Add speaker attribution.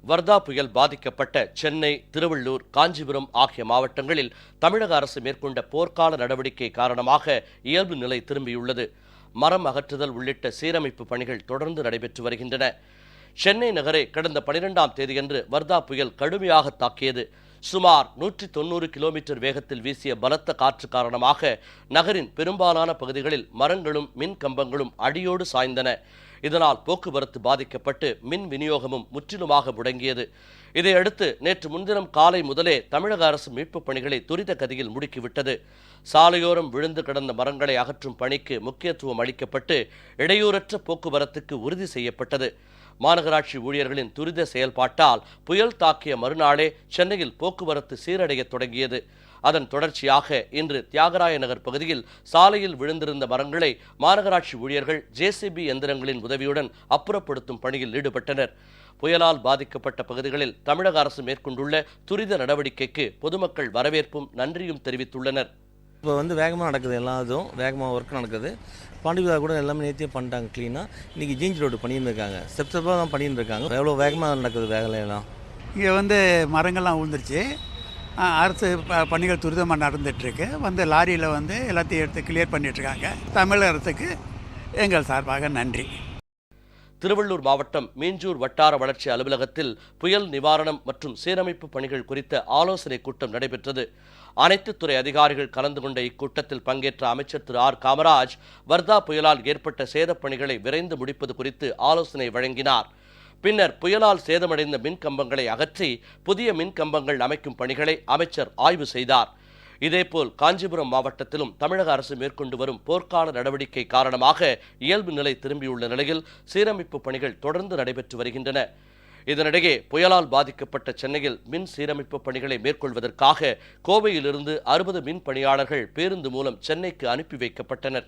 Speaker 1: வர்தா புயல் பாதிக்கப்பட்ட சென்னை, திருவள்ளூர், காஞ்சிபுரம் ஆகிய மாவட்டங்களில் தமிழக அரசு மேற்கொண்ட போர்க்கால நடவடிக்கை காரணமாக இயல்பு நிலை திரும்பியுள்ளது. மரம் அகற்றுதல் உள்ளிட்ட சீரமைப்பு பணிகள் தொடர்ந்து நடைபெற்று வருகின்றன. சென்னை நகரை கடந்த 12ஆம் தேதியன்று வர்தா புயல் கடுமையாக தாக்கியது. சுமார் 190 கிலோமீட்டர் வேகத்தில் வீசிய பலத்த காற்று காரணமாக நகரின் பெரும்பாலான பகுதிகளில் மரங்களும் மின் கம்பங்களும் அடியோடு சாய்ந்தன. இதனால் போக்குவரத்து பாதிக்கப்பட்டு மின் விநியோகமும் முற்றிலுமாக முடங்கியது. இதையடுத்து நேற்று முன்தினம் காலை முதலே தமிழக அரசு மீட்புப் பணிகளை துரித கதியில் முடுக்கிவிட்டது. சாலையோரம் விழுந்து கிடந்த மரங்களை அகற்றும் பணிக்கு முக்கியத்துவம் அளிக்கப்பட்டு இடையூறற்ற போக்குவரத்துக்கு உறுதி செய்யப்பட்டது. மாநகராட்சி ஊழியர்களின் துரித செயல்பாட்டால் புயல் தாக்கிய மறுநாளே சென்னையில் போக்குவரத்து சீரடைய தொடங்கியது. அதன் தொடர்ச்சியாக இன்று தியாகராய நகர் பகுதியில் சாலையில் விழுந்திருந்த மரங்களை மாநகராட்சி ஊழியர்கள் ஜேசிபி எந்திரங்களின் உதவியுடன் அப்புறப்படுத்தும் பணியில் ஈடுபட்டனர். புயலால் பாதிக்கப்பட்ட பகுதிகளில் தமிழக அரசு மேற்கொண்டுள்ள துரித நடவடிக்கைக்கு பொதுமக்கள் வரவேற்பும் நன்றியும் தெரிவித்துள்ளனர்.
Speaker 2: இப்போ வேகமாக நடக்குது, எல்லாத்தும் வேகமாக ஒர்க் நடக்குது. பாண்டிவிழா கூட எல்லாமே நேர்த்தியாக பண்ணிட்டாங்க க்ளீனாக. இன்றைக்கி ஜீன்ஸ் ரோடு பண்ணின்னு இருக்காங்க, ஸ்டெப்ஸப்பாக தான் பண்ணிட்டு இருக்காங்க. எவ்வளோ வேகமாக நடக்குது வேலையெல்லாம்.
Speaker 3: இங்கே மரங்கள்லாம் விழுந்துருச்சு. அரசு பணிகள் துரிதமாக நடந்துகிட்ருக்கு. லாரியில் எல்லாத்தையும் எடுத்து கிளியர் பண்ணிகிட்ருக்காங்க. தமிழக அரசுக்கு எங்கள் சார்பாக நன்றி.
Speaker 1: திருவள்ளூர் மாவட்டம் மீஞ்சூர் வட்டார வளர்ச்சி அலுவலகத்தில் புயல் நிவாரணம் மற்றும் சீரமைப்பு பணிகள் குறித்த ஆலோசனை கூட்டம் நடைபெற்றது. அனைத்து துறை அதிகாரிகள் கலந்து கொண்ட இக்கூட்டத்தில் பங்கேற்ற அமைச்சர் திரு ஆர் காமராஜ் வர்தா புயலால் ஏற்பட்ட சேதப் பணிகளை விரைந்து முடிப்பது குறித்து ஆலோசனை வழங்கினார். பின்னர் புயலால் சேதமடைந்த மின் கம்பங்களை அகற்றி புதிய மின் கம்பங்கள் அமைக்கும் பணிகளை அமைச்சர் ஆய்வு செய்தார். இதேபோல் காஞ்சிபுரம் மாவட்டத்திலும் தமிழக அரசு மேற்கொண்டு வரும் போர்க்கால நடவடிக்கை காரணமாக இயல்பு நிலை திரும்பியுள்ள நிலையில் சீரமைப்பு பணிகள் தொடர்ந்து நடைபெற்று வருகின்றன. இதனிடையே புயலால் பாதிக்கப்பட்ட சென்னையில் மின் சீரமைப்பு பணிகளை மேற்கொள்வதற்காக கோவையிலிருந்து 60 மின் பணியாளர்கள் பேருந்து மூலம் சென்னைக்கு அனுப்பி வைக்கப்பட்டனர்.